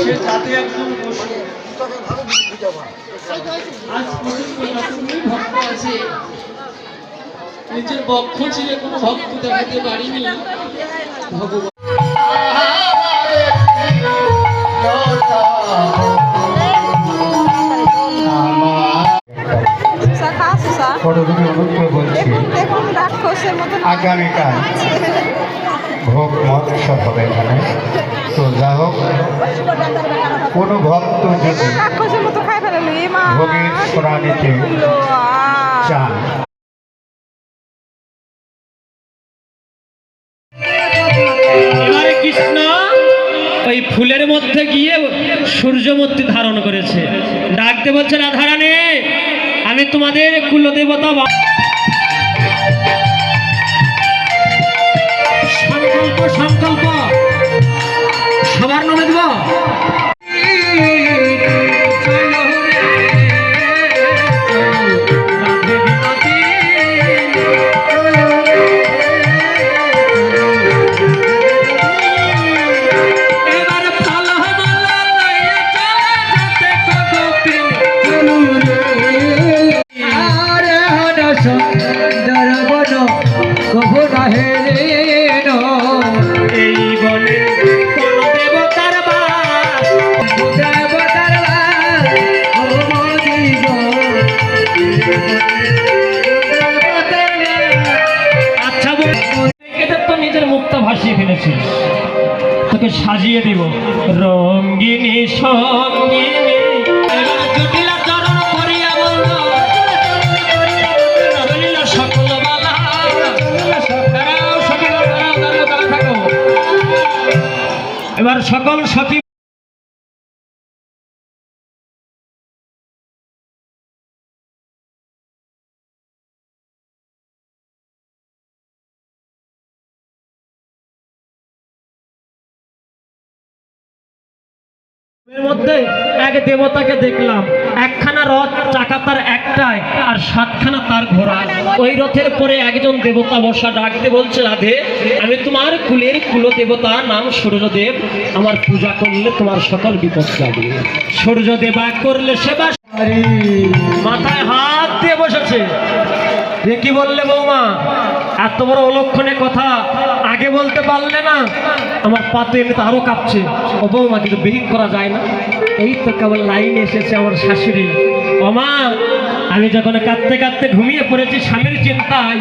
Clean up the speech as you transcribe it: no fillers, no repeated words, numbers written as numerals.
সে যাতে একজন ভক্ত আছে, নিজের বক্ষ ছিল কোনো ভক্ত দেখাতে পারিনি ভগবান। আগামীকাল ভোগ মহোৎসব হবে এখানে। তো যা হোক, কোনো ভক্ত যদি ভোগের সোনা নিতে চান, এবারে কৃষ্ণ ওই ফুলের মধ্যে গিয়ে সূর্যমূর্তি ধারণ করেছে, ডাকতে বলছে রাধারানী আমি তোমাদের কুলদেবতা। সংকল্প সংকল্প সবার নামে দেব। তোকে সাজিয়ে দিব রঙ্গিনী সঙ্গিনী। এবার সকল সখী এর মধ্যে এক দেবতাকে দেখলাম, একখানা রথ, চাকা তার একটাই আর 7খানা তার ঘোড়া। ওই রথের পরে একজন দেবতা বসা, ডাকতে বলছে রাধে আমি তোমার কুলের কুলদেবতা, নাম সূর্যদেব, আমার পূজা করলে তোমার সকল বিপদ যাবে। সূর্যদেবা করলে সেবা। মাথায় হাত দিয়ে বসেছে। কি বললে বৌমা, এত বড় অলক্ষণে কথা আগে বলতে পারলে না? আমার পাতে এমনিতে আরো কাঁপছে। ও বৌমা কিন্তু বিহিত করা যায় না। এই তো কেবল লাইনে এসেছে আমার শাশুড়ি। ও মা, আমি যখন কাঁদতে কাঁদতে ঘুমিয়ে পড়েছি স্বামীর চিন্তায়,